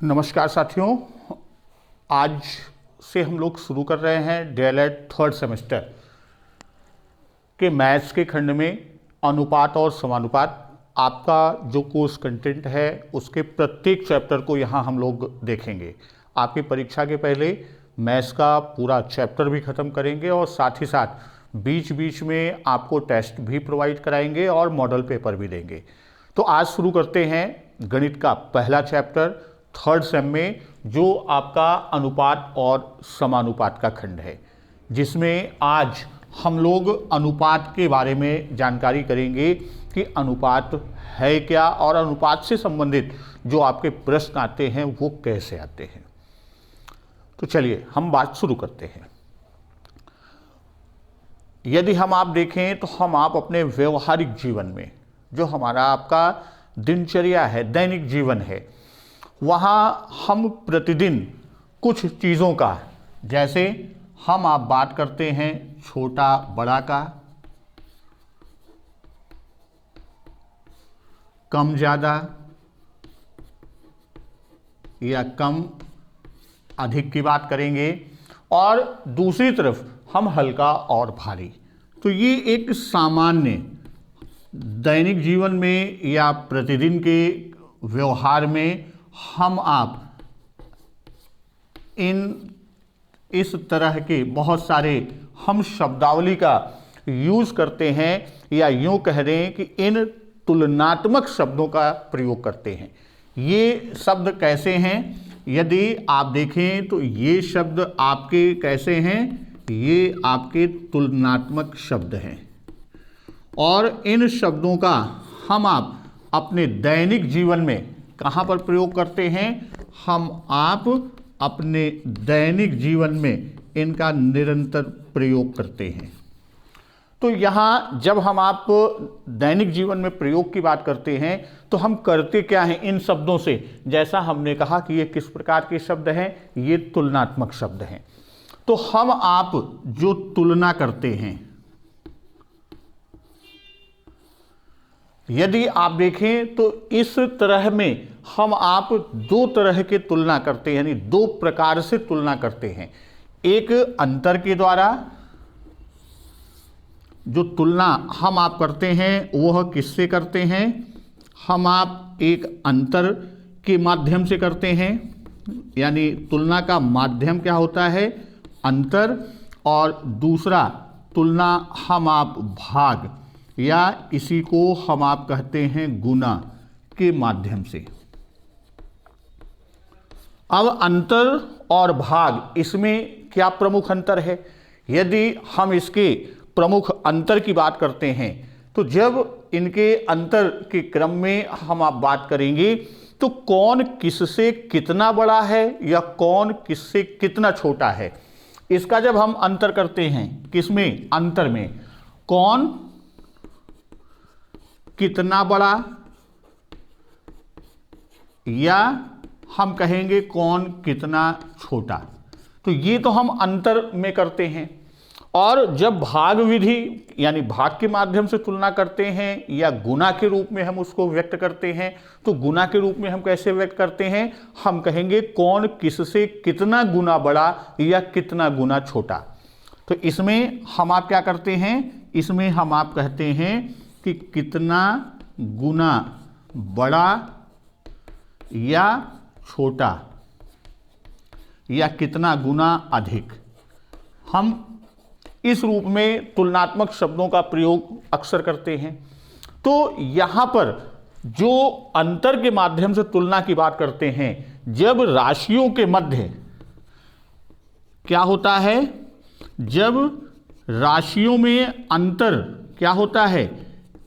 नमस्कार साथियों, आज से हम लोग शुरू कर रहे हैं डीएलएड थर्ड सेमेस्टर के मैथ्स के खंड में अनुपात और समानुपात। आपका जो कोर्स कंटेंट है उसके प्रत्येक चैप्टर को यहाँ हम लोग देखेंगे। आपकी परीक्षा के पहले मैथ्स का पूरा चैप्टर भी ख़त्म करेंगे और साथ ही साथ बीच बीच में आपको टेस्ट भी प्रोवाइड कराएंगे और मॉडल पेपर भी देंगे। तो आज शुरू करते हैं गणित का पहला चैप्टर थर्ड सेम में, जो आपका अनुपात और समानुपात का खंड है, जिसमें आज हम लोग अनुपात के बारे में जानकारी करेंगे कि अनुपात है क्या और अनुपात से संबंधित जो आपके प्रश्न आते हैं वो कैसे आते हैं। तो चलिए हम बात शुरू करते हैं। यदि हम आप देखें तो हम आप अपने व्यवहारिक जीवन में, जो हमारा आपका दिनचर्या है, दैनिक जीवन है, वहाँ हम प्रतिदिन कुछ चीज़ों का, जैसे हम आप बात करते हैं छोटा बड़ा का, कम ज़्यादा या कम अधिक की बात करेंगे, और दूसरी तरफ हम हल्का और भारी। तो ये एक सामान्य दैनिक जीवन में या प्रतिदिन के व्यवहार में हम आप इस तरह के बहुत सारे हम शब्दावली का यूज़ करते हैं, या यूँ कह दें कि इन तुलनात्मक शब्दों का प्रयोग करते हैं। ये शब्द कैसे हैं? यदि आप देखें तो ये शब्द आपके कैसे हैं? ये आपके तुलनात्मक शब्द हैं, और इन शब्दों का हम आप अपने दैनिक जीवन में कहाँ पर प्रयोग करते हैं? हम आप अपने दैनिक जीवन में इनका निरंतर प्रयोग करते हैं। तो यहाँ जब हम आप दैनिक जीवन में प्रयोग की बात करते हैं तो हम करते क्या हैं इन शब्दों से? जैसा हमने कहा कि ये किस प्रकार के शब्द हैं, ये तुलनात्मक शब्द हैं। तो हम आप जो तुलना करते हैं, यदि आप देखें तो इस तरह में हम आप दो तरह के तुलना करते हैं, यानी दो प्रकार से तुलना करते हैं। एक अंतर के द्वारा जो तुलना हम आप करते हैं वह किससे करते हैं? हम आप एक अंतर के माध्यम से करते हैं, यानी तुलना का माध्यम क्या होता है? अंतर। और दूसरा तुलना हम आप भाग, या इसी को हम आप कहते हैं गुना के माध्यम से। अब अंतर और भाग, इसमें क्या प्रमुख अंतर है? यदि हम इसके प्रमुख अंतर की बात करते हैं तो जब इनके अंतर के क्रम में हम आप बात करेंगे तो कौन किससे कितना बड़ा है या कौन किससे कितना छोटा है, इसका जब हम अंतर करते हैं, किसमें? अंतर में। कौन कितना बड़ा, या हम कहेंगे कौन कितना छोटा। तो ये तो हम अंतर में करते हैं। और जब भाग विधि यानी भाग के माध्यम से तुलना करते हैं या गुना के रूप में हम उसको व्यक्त करते हैं, तो गुना के रूप में हम कैसे व्यक्त करते हैं? हम कहेंगे कौन किससे कितना गुना बड़ा या कितना गुना छोटा। तो इसमें हम आप क्या करते हैं? इसमें हम आप कहते हैं कि कितना गुना बड़ा या छोटा, या कितना गुना अधिक। हम इस रूप में तुलनात्मक शब्दों का प्रयोग अक्सर करते हैं। तो यहाँ पर जो अंतर के माध्यम से तुलना की बात करते हैं, जब राशियों के मध्य क्या होता है? जब राशियों में अंतर क्या होता है?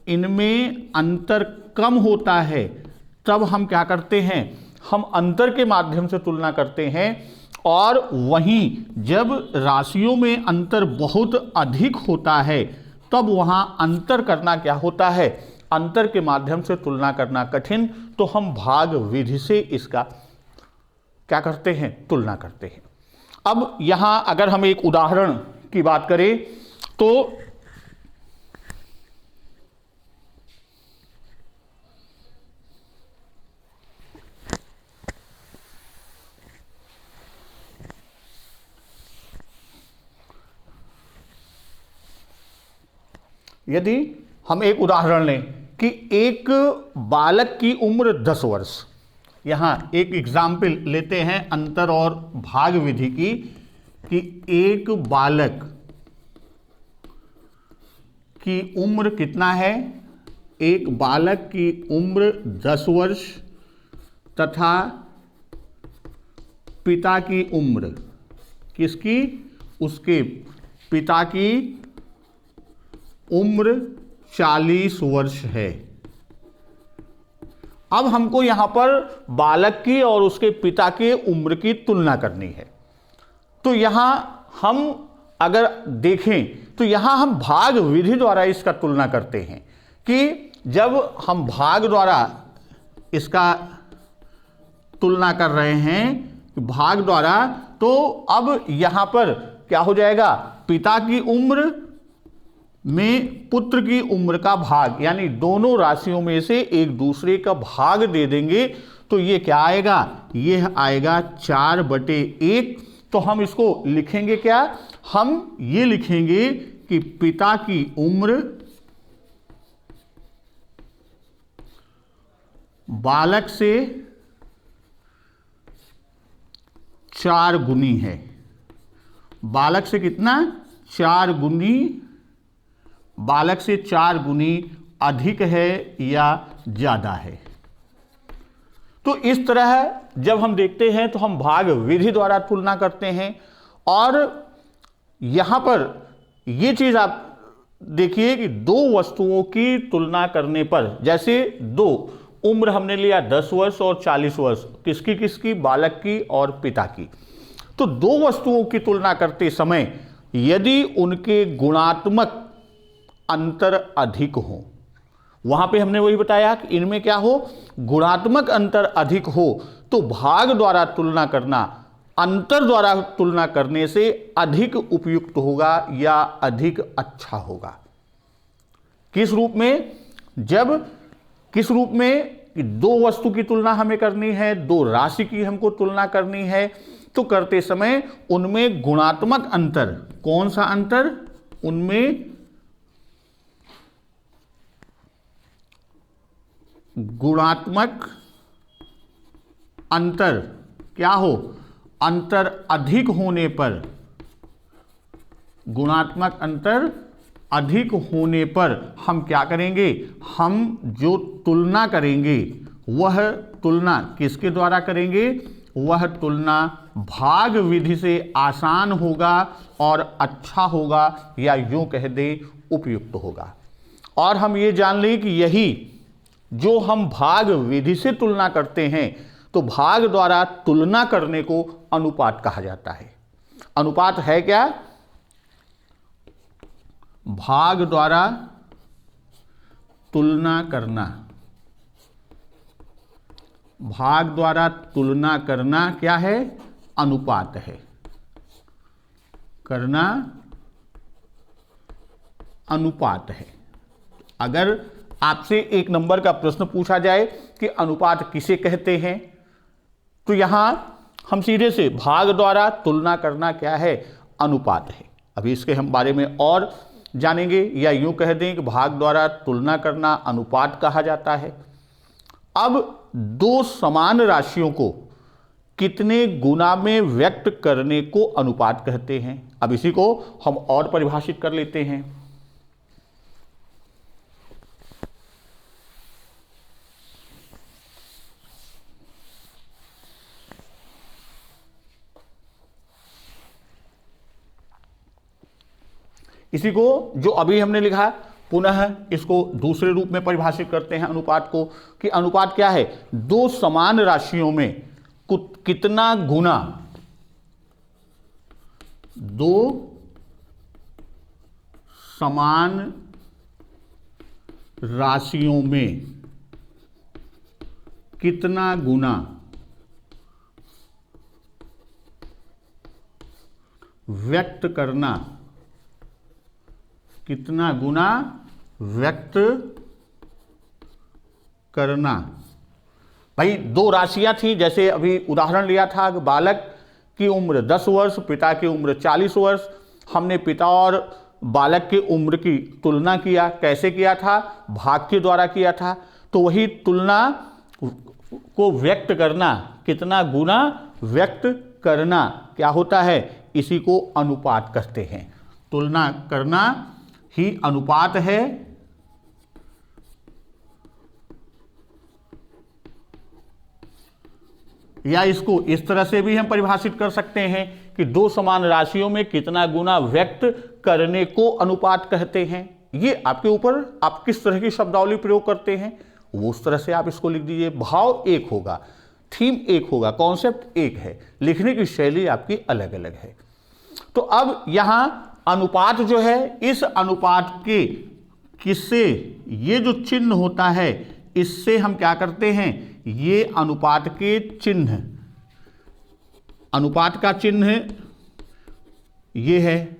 इनमें अंतर कम होता है, तब हम क्या करते हैं? हम अंतर के माध्यम से तुलना करते हैं। और वहीं जब राशियों में अंतर बहुत अधिक होता है, तब वहाँ अंतर करना क्या होता है? अंतर के माध्यम से तुलना करना कठिन, तो हम भाग विधि से इसका क्या करते हैं? तुलना करते हैं। अब यहाँ अगर हम एक उदाहरण की बात करें तो यदि हम एक उदाहरण लें कि एक बालक की उम्र 10 वर्ष, यहाँ एक एग्जाम्पल लेते हैं अंतर और भाग विधि की, कि एक बालक की उम्र कितना है, एक बालक की उम्र 10 वर्ष तथा पिता की उम्र, किसकी, उसके पिता की उम्र 40 वर्ष है। अब हमको यहां पर बालक की और उसके पिता के उम्र की तुलना करनी है। तो यहां हम अगर देखें तो यहां हम भाग विधि द्वारा इसका तुलना करते हैं कि जब हम भाग द्वारा इसका तुलना कर रहे हैं भाग द्वारा, तो अब यहां पर क्या हो जाएगा, पिता की उम्र में पुत्र की उम्र का भाग, यानी दोनों राशियों में से एक दूसरे का भाग दे देंगे तो ये क्या आएगा, ये आएगा 4/1। तो हम इसको लिखेंगे क्या, हम ये लिखेंगे कि पिता की उम्र बालक से 4 गुनी है। बालक से कितना, 4 गुनी, बालक से 4 गुनी अधिक है या ज्यादा है। तो इस तरह जब हम देखते हैं तो हम भाग विधि द्वारा तुलना करते हैं। और यहां पर यह चीज आप देखिए कि दो वस्तुओं की तुलना करने पर, जैसे दो उम्र हमने लिया 10 वर्ष और 40 वर्ष, किसकी किसकी, बालक की और पिता की। तो दो वस्तुओं की तुलना करते समय यदि उनके गुणात्मक अंतर अधिक हो, वहां पे हमने वही बताया कि इनमें क्या हो, गुणात्मक अंतर अधिक हो, तो भाग द्वारा तुलना करना अंतर द्वारा तुलना करने से अधिक उपयुक्त होगा या अधिक अच्छा होगा। किस रूप में, जब किस रूप में कि दो वस्तु की तुलना हमें करनी है, दो राशि की हमको तुलना करनी है, तो करते समय उनमें गुणात्मक अंतर, कौन सा अंतर, उनमें गुणात्मक अंतर क्या हो, अंतर अधिक होने पर, गुणात्मक अंतर अधिक होने पर हम क्या करेंगे, हम जो तुलना करेंगे वह तुलना किसके द्वारा करेंगे, वह तुलना भाग विधि से आसान होगा और अच्छा होगा, या यूं कह दे उपयुक्त होगा। और हम ये जान लें कि यही जो हम भाग विधि से तुलना करते हैं, तो भाग द्वारा तुलना करने को अनुपात कहा जाता है। अनुपात है क्या, भाग द्वारा तुलना करना, भाग द्वारा तुलना करना क्या है, अनुपात है, करना अनुपात है। अगर आपसे एक नंबर का प्रश्न पूछा जाए कि अनुपात किसे कहते हैं, तो यहां हम सीधे से भाग द्वारा तुलना करना क्या है, अनुपात है। अभी इसके हम बारे में और जानेंगे, या यूं कह दें कि भाग द्वारा तुलना करना अनुपात कहा जाता है। अब दो समान राशियों को कितने गुना में व्यक्त करने को अनुपात कहते हैं। अब इसी को हम और परिभाषित कर लेते हैं। इसी को जो अभी हमने लिखा, पुनः इसको दूसरे रूप में परिभाषित करते हैं अनुपात को, कि अनुपात क्या है, दो समान राशियों में कितना गुना, दो समान राशियों में कितना गुना व्यक्त करना, कितना गुना व्यक्त करना। भाई दो राशियां थी, जैसे अभी उदाहरण लिया था कि बालक की उम्र 10 वर्ष, पिता की उम्र 40 वर्ष। हमने पिता और बालक की उम्र की तुलना किया। कैसे किया था? भाग के द्वारा किया था। तो वही तुलना को व्यक्त करना, कितना गुना व्यक्त करना क्या होता है? इसी को अनुपात कहते हैं। तुलना करना ही अनुपात है। या इसको इस तरह से भी हम परिभाषित कर सकते हैं कि दो समान राशियों में कितना गुना व्यक्त करने को अनुपात कहते हैं। ये आपके ऊपर, आप किस तरह की शब्दावली प्रयोग करते हैं वो उस तरह से आप इसको लिख दीजिए। भाव एक होगा, थीम एक होगा, कॉन्सेप्ट एक है, लिखने की शैली आपकी अलग अलग है। तो अब यहां अनुपात जो है, इस अनुपात के किससे, ये जो चिन्ह होता है इससे हम क्या करते हैं? ये अनुपात के चिन्ह, अनुपात का चिन्ह ये है,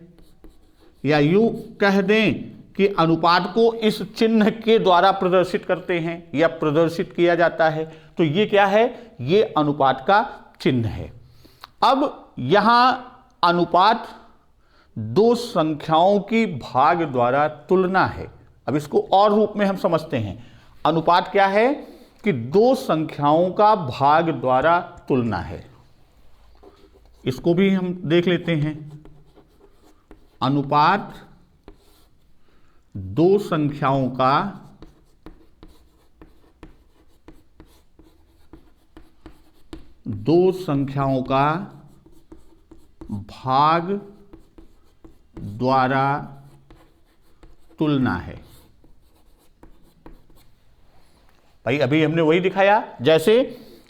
या यूं कह दें कि अनुपात को इस चिन्ह के द्वारा प्रदर्शित करते हैं या प्रदर्शित किया जाता है। तो ये क्या है? ये अनुपात का चिन्ह है। अब यहां अनुपात दो संख्याओं की भाग द्वारा तुलना है। अब इसको और रूप में हम समझते हैं। अनुपात क्या है? कि दो संख्याओं का भाग द्वारा तुलना है। इसको भी हम देख लेते हैं। अनुपात दो संख्याओं का भाग द्वारा तुलना है। भाई अभी हमने वही दिखाया, जैसे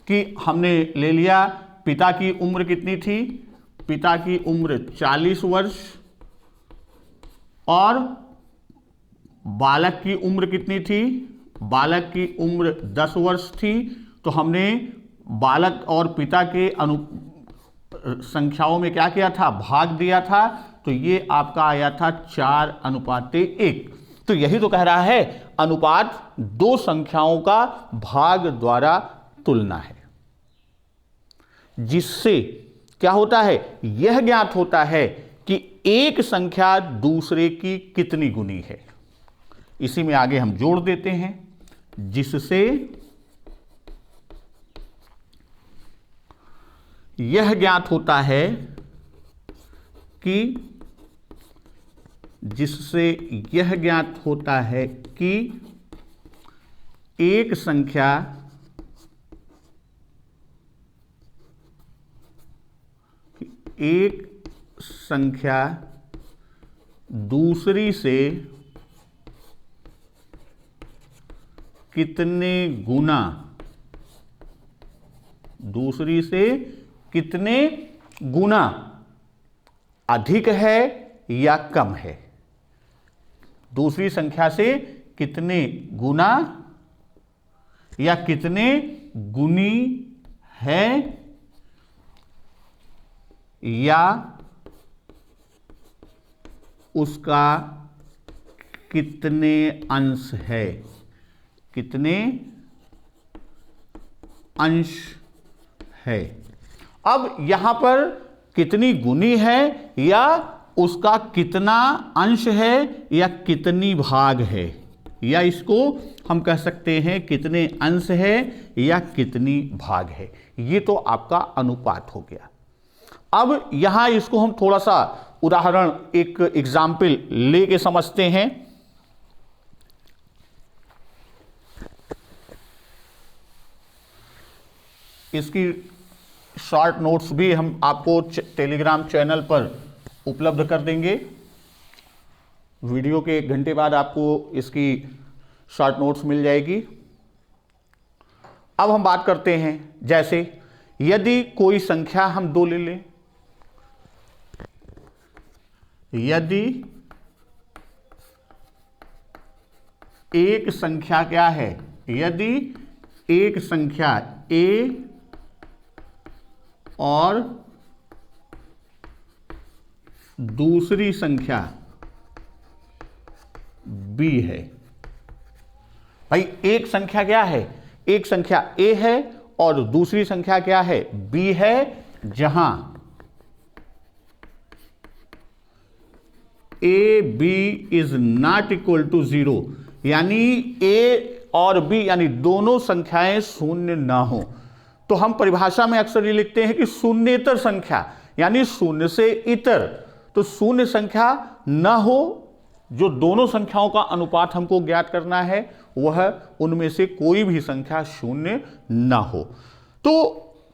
कि हमने ले लिया पिता की उम्र कितनी थी? पिता की उम्र 40 वर्ष और बालक की उम्र कितनी थी? बालक की उम्र 10 वर्ष थी। तो हमने बालक और पिता के संख्याओं में क्या किया था? भाग दिया था। तो ये आपका आया था 4:1। तो यही तो कह रहा है, अनुपात दो संख्याओं का भाग द्वारा तुलना है, जिससे क्या होता है? यह ज्ञात होता है कि एक संख्या दूसरे की कितनी गुनी है। इसी में आगे हम जोड़ देते हैं, जिससे यह ज्ञात होता है कि एक संख्या दूसरी से कितने गुना अधिक है या कम है। दूसरी संख्या से कितने गुना या कितने गुनी है, या उसका कितने अंश है, कितने अंश है। अब यहां पर कितनी गुनी है या उसका कितना अंश है या कितनी भाग है, या इसको हम कह सकते हैं कितने अंश है या कितनी भाग है। ये तो आपका अनुपात हो गया। अब यहां इसको हम थोड़ा सा उदाहरण, एक एग्जाम्पल लेके समझते हैं। इसकी शॉर्ट नोट्स भी हम आपको टेलीग्राम चैनल पर उपलब्ध कर देंगे। वीडियो के 1 घंटे बाद आपको इसकी शॉर्ट नोट्स मिल जाएगी। अब हम बात करते हैं, जैसे यदि कोई संख्या हम 2 ले लें, यदि एक संख्या क्या है? यदि एक संख्या a और दूसरी संख्या b है। भाई एक संख्या क्या है? एक संख्या a है और दूसरी संख्या क्या है? b है, जहां A B is not equal to 0, यानी ए और बी यानी दोनों संख्याएं शून्य ना हो, तो हम परिभाषा में अक्सर ये लिखते हैं कि शून्येतर संख्या, यानी शून्य से इतर। तो शून्य संख्या न हो, जो दोनों संख्याओं का अनुपात हमको ज्ञात करना है, वह उनमें से कोई भी संख्या शून्य न हो। तो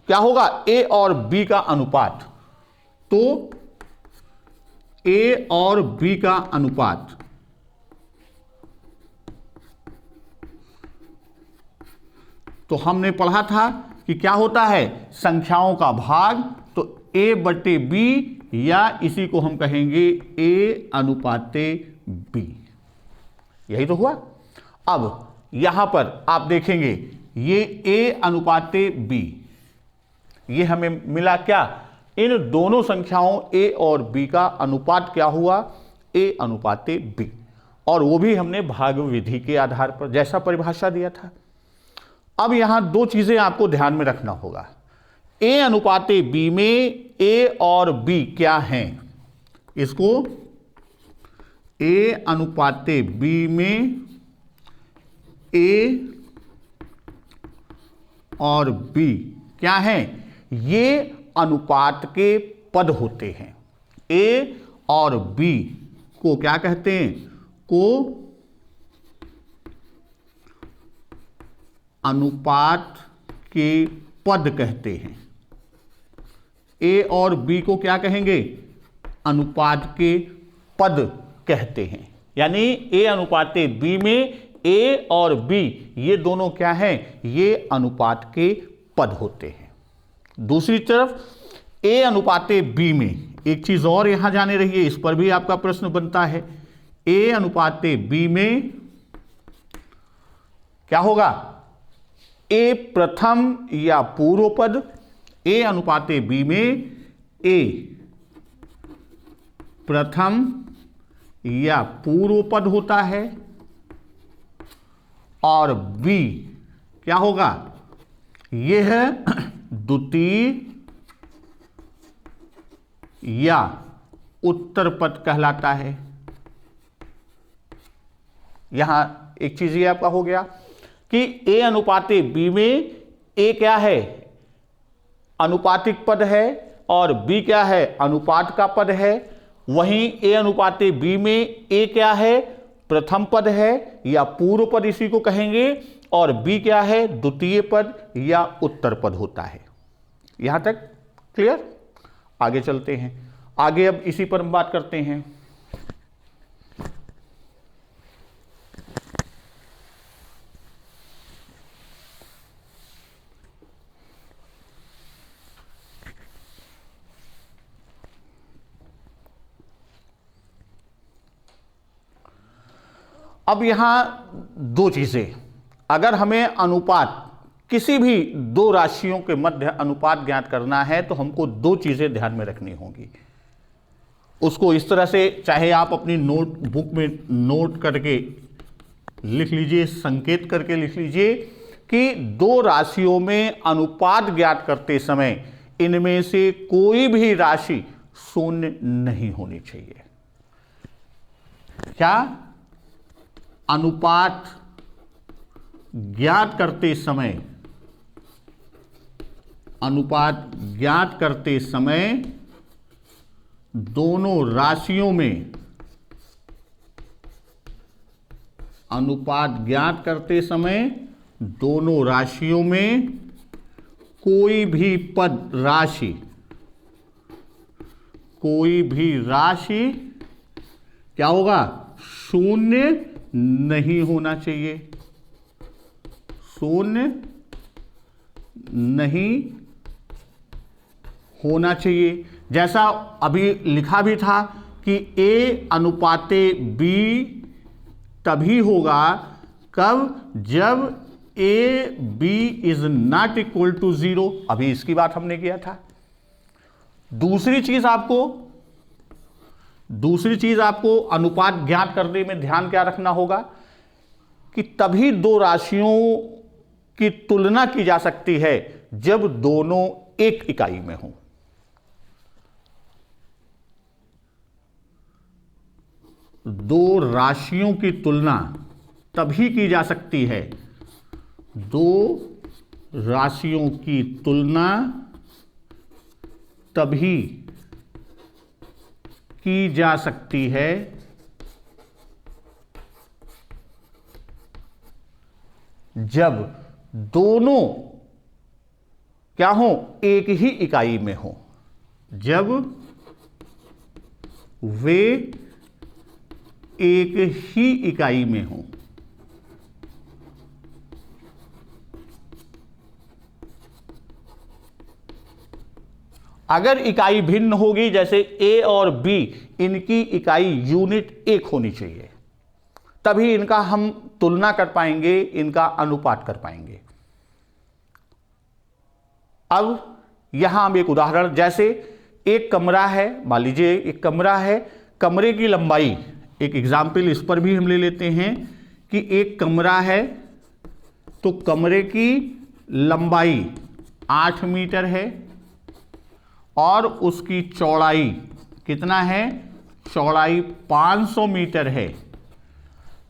क्या होगा, ए और बी का अनुपात, तो ए और बी का अनुपात तो हमने पढ़ा था कि क्या होता है, संख्याओं का भाग, तो a बटे बी, या इसी को हम कहेंगे a अनुपाते b। यही तो हुआ। अब यहां पर आप देखेंगे ये a अनुपाते b, ये हमें मिला क्या, इन दोनों संख्याओं a और b का अनुपात क्या हुआ, a अनुपाते b, और वो भी हमने भाग विधि के आधार पर जैसा परिभाषा दिया था। अब यहां दो चीजें आपको ध्यान में रखना होगा। a अनुपाते b में a और b क्या हैं, इसको a अनुपाते b में a और b क्या हैं, ये अनुपात के पद होते हैं। a और b को क्या कहते हैं, को अनुपात के पद कहते हैं। a और b को क्या कहेंगे, अनुपात के पद कहते हैं। यानी a अनुपाते b में a और b ये दोनों क्या हैं, ये अनुपात के पद होते हैं। दूसरी तरफ a अनुपाते b में एक चीज और यहां जाने रहिए, इस पर भी आपका प्रश्न बनता है। a अनुपाते b में क्या होगा, a प्रथम या पूर्व पद, a अनुपाते b में a प्रथम या पूर्व पद होता है, और b क्या होगा, यह द्वितीय या उत्तर पद कहलाता है। यहां एक चीज ये आपका हो गया कि a अनुपाते b में a क्या है, अनुपातिक पद है, और b क्या है, अनुपात का पद है। वहीं a अनुपाते b में a क्या है, प्रथम पद है या पूर्व पद इसी को कहेंगे, और b क्या है, द्वितीय पद या उत्तर पद होता है। यहां तक क्लियर। आगे चलते हैं, आगे अब इसी पर हम बात करते हैं। अब यहां दो चीजें, अगर हमें अनुपात किसी भी दो राशियों के मध्य अनुपात ज्ञात करना है तो हमको दो चीजें ध्यान में रखनी होंगी। उसको इस तरह से चाहे आप अपनी नोटबुक में नोट करके लिख लीजिए, संकेत करके लिख लीजिए कि दो राशियों में अनुपात ज्ञात करते समय इनमें से कोई भी राशि शून्य नहीं होनी चाहिए। क्या, अनुपात ज्ञात करते समय, अनुपात ज्ञात करते समय दोनों राशियों में, अनुपात ज्ञात करते समय दोनों राशियों में कोई भी पद राशि, कोई भी राशि क्या होगा, शून्य नहीं होना चाहिए, शून्य नहीं होना चाहिए। जैसा अभी लिखा भी था कि a अनुपाते b तभी होगा कब, जब a b is not equal to 0। अभी इसकी बात हमने किया था। दूसरी चीज आपको अनुपात ज्ञात करने में ध्यान क्या रखना होगा कि तभी दो राशियों की तुलना की जा सकती है जब दोनों एक इकाई में हो। दो राशियों की तुलना तभी की जा सकती है, दो राशियों की तुलना तभी की जा सकती है जब दोनों क्या हो, एक ही इकाई में हो, जब वे एक ही इकाई में हो। अगर इकाई भिन्न होगी, जैसे ए और बी, इनकी इकाई यूनिट एक होनी चाहिए, तभी इनका हम तुलना कर पाएंगे, इनका अनुपात कर पाएंगे। अब यहां हम एक उदाहरण, जैसे एक कमरा है, मान लीजिए एक कमरा है, कमरे की लंबाई, एक एग्जाम्पल इस पर भी हम ले लेते हैं कि एक कमरा है तो कमरे की लंबाई 8 मीटर है और उसकी चौड़ाई कितना है, चौड़ाई 500 मीटर है।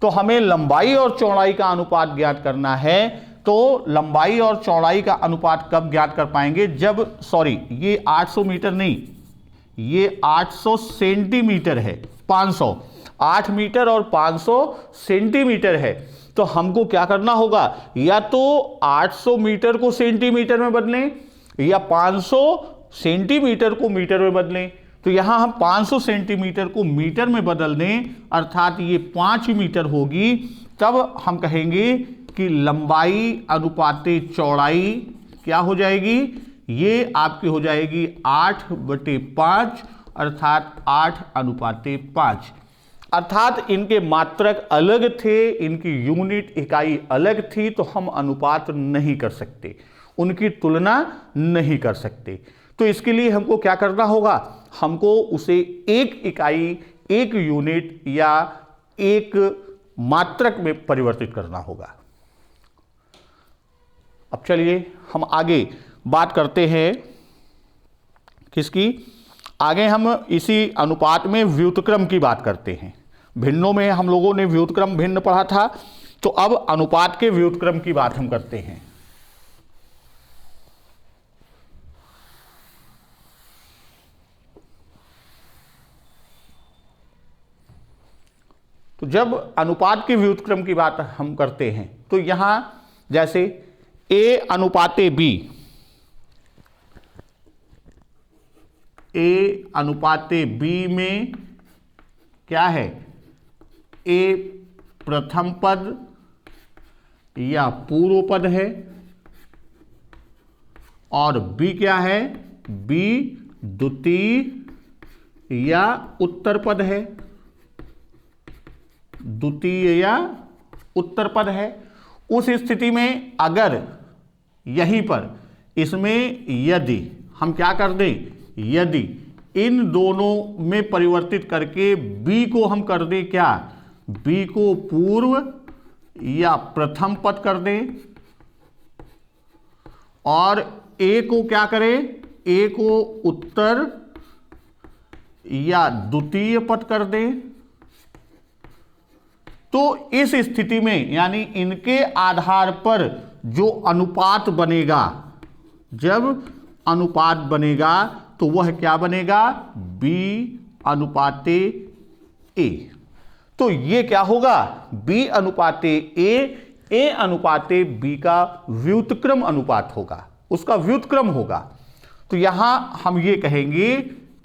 तो हमें लंबाई और चौड़ाई का अनुपात ज्ञात करना है। तो लंबाई और चौड़ाई का अनुपात कब ज्ञात कर पाएंगे, जब, सॉरी, ये 800 मीटर नहीं, ये 800 सेंटीमीटर है, 500, 8 मीटर और 500 सेंटीमीटर है। तो हमको क्या करना होगा, या तो 800 मीटर को सेंटीमीटर में बदलें या 500 सेंटीमीटर को मीटर में बदलें। तो यहां हम 500 सेंटीमीटर को मीटर में बदल दें, अर्थात ये 5 मीटर होगी, तब हम कहेंगे कि लंबाई अनुपाते चौड़ाई क्या हो जाएगी, ये आपकी हो जाएगी 8/5, अर्थात 8:5। अर्थात इनके मात्रक अलग थे, इनकी यूनिट इकाई अलग थी, तो हम अनुपात नहीं कर सकते, उनकी तुलना नहीं कर सकते। तो इसके लिए हमको क्या करना होगा, हमको उसे एक इकाई, एक यूनिट या एक मात्रक में परिवर्तित करना होगा। अब चलिए हम आगे बात करते हैं किसकी, आगे हम इसी अनुपात में व्युत्क्रम की बात करते हैं। भिन्नों में हम लोगों ने व्युत्क्रम भिन्न पढ़ा था, तो अब अनुपात के व्युत्क्रम की बात हम करते हैं। तो जब अनुपात के व्युत्क्रम की बात हम करते हैं, तो यहां जैसे ए अनुपाते बी, ए अनुपाते बी में क्या है, ए प्रथम पद या पूर्व पद है और बी क्या है, बी द्वितीय या उत्तर पद है, द्वितीय या उत्तर पद है। उस स्थिति में अगर यहीं पर इसमें यदि हम क्या कर दें, यदि इन दोनों में परिवर्तित करके बी को हम कर दें क्या, बी को पूर्व या प्रथम पद कर दें और ए को क्या करें, ए को उत्तर या द्वितीय पद कर दें, तो इस स्थिति में यानी इनके आधार पर जो अनुपात बनेगा, जब अनुपात बनेगा तो वह क्या बनेगा, B अनुपाते A। तो ये क्या होगा, B अनुपाते A अनुपाते B का व्युत्क्रम अनुपात होगा, उसका व्युत्क्रम होगा। तो यहां हम ये कहेंगे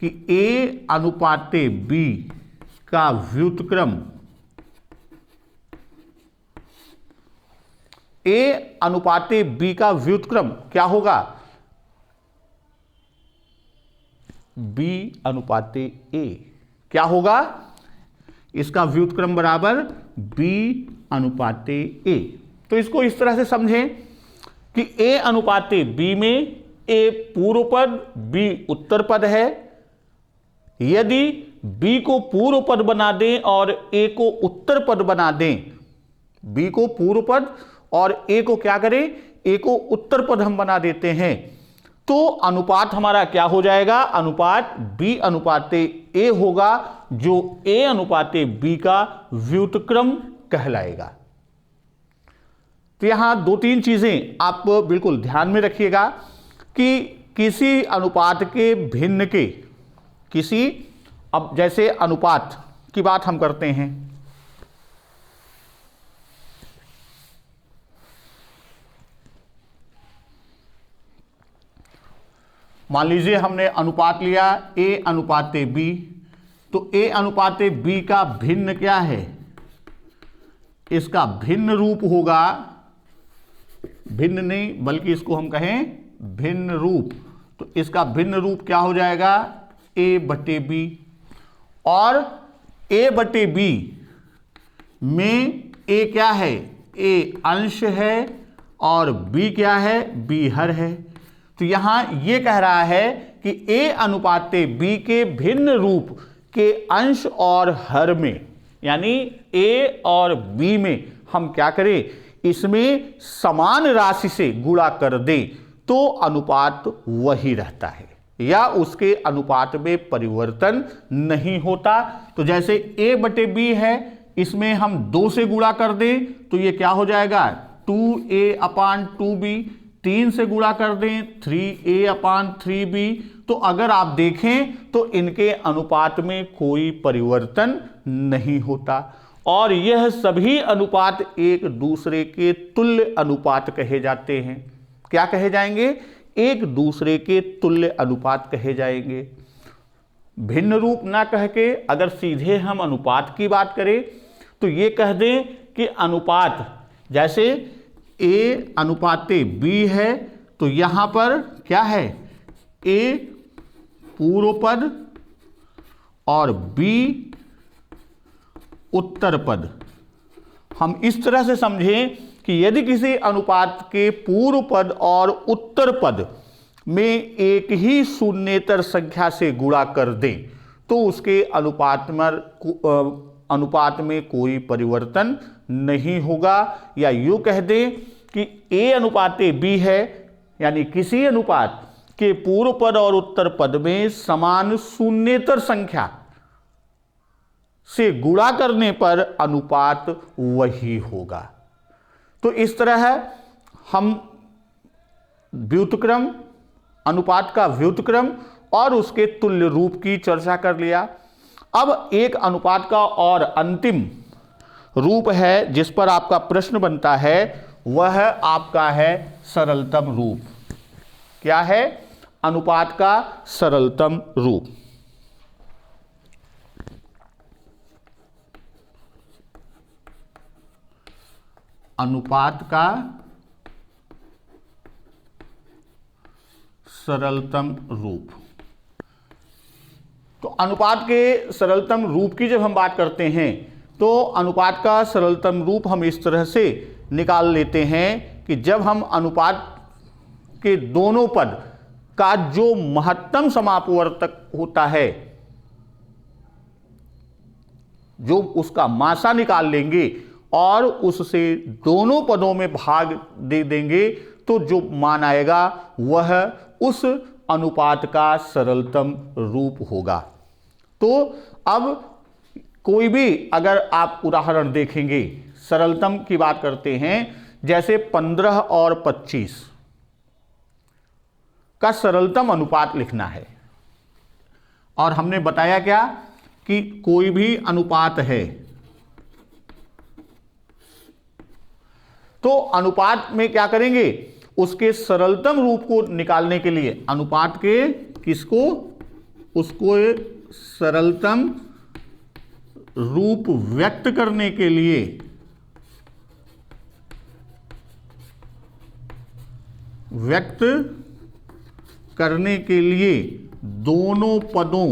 कि A अनुपाते B का व्युत्क्रम, A अनुपाते B का व्युत्क्रम क्या होगा, B अनुपाते A क्या होगा, इसका व्युत्क्रम बराबर B अनुपाते A। तो इसको इस तरह से समझें कि A अनुपाते B में A पूर्व पद, B उत्तर पद है। यदि B को पूर्व पद बना दें और A को उत्तर पद बना दें, B को पूर्व पद और A को क्या करें, A को उत्तर पद हम बना देते हैं, तो अनुपात हमारा क्या हो जाएगा, अनुपात B अनुपाते A होगा, जो A अनुपाते B का व्युत्क्रम कहलाएगा। तो यहां 2-3 चीजें आप बिल्कुल ध्यान में रखिएगा कि किसी अनुपात के भिन्न के किसी, अब जैसे अनुपात की बात हम करते हैं, मान लीजिए हमने अनुपात लिया A अनुपाते B, तो A अनुपाते B का भिन्न क्या है, इसका भिन्न रूप होगा, भिन्न नहीं बल्कि इसको हम कहें भिन्न रूप, तो इसका भिन्न रूप क्या हो जाएगा, A बटे B। और A बटे B में A क्या है, A अंश है और B क्या है, B हर है। तो यहां यह कह रहा है कि A अनुपाते B के भिन्न रूप के अंश और हर में, यानी A और B में हम क्या करें, इसमें समान राशि से गुणा कर दें तो अनुपात वही रहता है या उसके अनुपात में परिवर्तन नहीं होता। तो जैसे A बटे B है, इसमें हम 2 से गुणा कर दें तो ये क्या हो जाएगा, 2A अपान 2B, 3 से गुणा कर दें 3A अपान 3B। तो अगर आप देखें तो इनके अनुपात में कोई परिवर्तन नहीं होता और यह सभी अनुपात एक दूसरे के तुल्य अनुपात कहे जाते हैं। क्या कहे जाएंगे, एक दूसरे के तुल्य अनुपात कहे जाएंगे। भिन्न रूप ना कह के अगर सीधे हम अनुपात की बात करें तो ये कह दें कि अनुपात, जैसे A अनुपाते B है तो यहां पर क्या है, A पूर्व पद और B उत्तर पद। हम इस तरह से समझें कि यदि किसी अनुपात के पूर्व पद और उत्तर पद में एक ही शून्येतर संख्या से गुणा कर दें तो उसके अनुपात में कोई परिवर्तन नहीं होगा। या यूं कह दें कि A अनुपाते B है, यानी किसी अनुपात के पूर्व पद और उत्तर पद में समान शून्येतर संख्या से गुणा करने पर अनुपात वही होगा। तो इस तरह हम व्युत्क्रम, अनुपात का व्युत्क्रम और उसके तुल्य रूप की चर्चा कर लिया। अब एक अनुपात का और अंतिम रूप है जिस पर आपका प्रश्न बनता है, वह आपका है सरलतम रूप। क्या है, अनुपात का सरलतम रूप। अनुपात का सरलतम रूप। तो अनुपात के सरलतम रूप की जब हम बात करते हैं तो अनुपात का सरलतम रूप हम इस तरह से निकाल लेते हैं कि जब हम अनुपात के दोनों पद का जो महत्तम समापवर्तक होता है, जो उसका मासा निकाल लेंगे और उससे दोनों पदों में भाग दे देंगे तो जो मान आएगा वह उस अनुपात का सरलतम रूप होगा। तो अब कोई भी अगर आप उदाहरण देखेंगे, सरलतम की बात करते हैं, जैसे 15 और 25 का सरलतम अनुपात लिखना है और हमने बताया क्या कि कोई भी अनुपात है तो अनुपात में क्या करेंगे, उसके सरलतम रूप को निकालने के लिए अनुपात के किसको, उसको सरलतम रूप व्यक्त करने के लिए दोनों पदों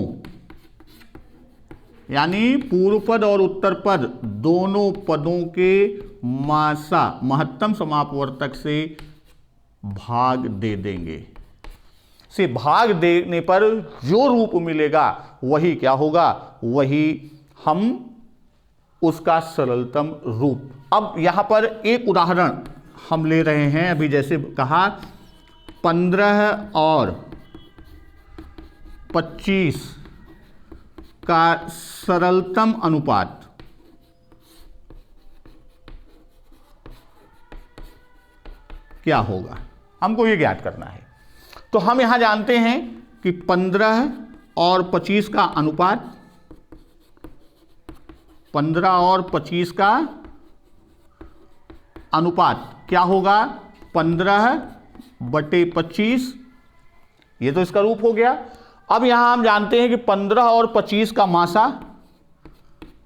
यानी पूर्व पद और उत्तर पद दोनों पदों के मासा महत्तम समापवर्तक से भाग दे देंगे। से भाग देने पर जो रूप मिलेगा वही क्या होगा, वही हम उसका सरलतम रूप। अब यहां पर एक उदाहरण हम ले रहे हैं, अभी जैसे कहा 15 और 25 का सरलतम अनुपात क्या होगा, हमको ये ज्ञात करना है। तो हम यहां जानते हैं कि 15 और 25 का अनुपात, 15 और 25 का अनुपात क्या होगा, 15/25, ये तो इसका रूप हो गया। अब यहां हम जानते हैं कि 15 और 25 का मासा,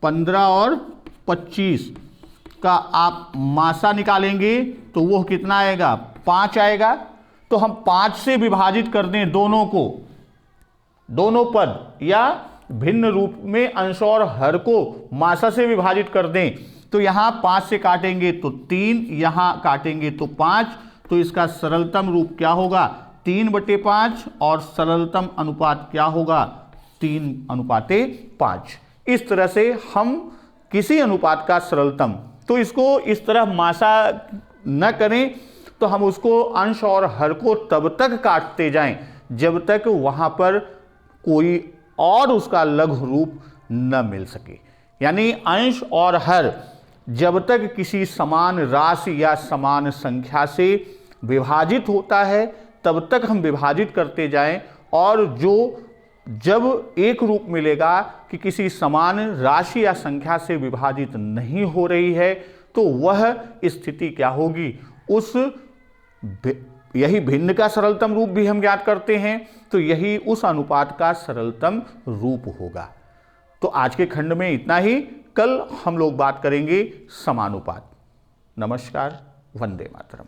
15 और 25 का आप मासा निकालेंगे तो वो कितना आएगा, 5 आएगा। तो हम 5 से विभाजित कर दें दोनों को, दोनों पद या भिन्न रूप में अंश और हर को मासा से विभाजित कर दें, तो यहां 5 से काटेंगे तो 3, यहां काटेंगे तो 5, तो इसका सरलतम रूप क्या होगा, 3/5, और सरलतम अनुपात क्या होगा, 3:5। इस तरह से हम किसी अनुपात का सरलतम, तो इसको इस तरह मासा न करें, तो हम उसको अंश और हर को तब तक काटते जाएं जब तक वहां पर कोई और उसका लघु रूप न मिल सके। यानी अंश और हर जब तक किसी समान राशि या समान संख्या से विभाजित होता है तब तक हम विभाजित करते जाएं, और जब एक रूप मिलेगा कि किसी समान राशि या संख्या से विभाजित नहीं हो रही है, तो वह स्थिति क्या होगी, यही भिन्न का सरलतम रूप भी हम ज्ञात करते हैं, तो यही उस अनुपात का सरलतम रूप होगा। तो आज के खंड में इतना ही, कल हम लोग बात करेंगे समानुपात। नमस्कार, वंदे मातरम।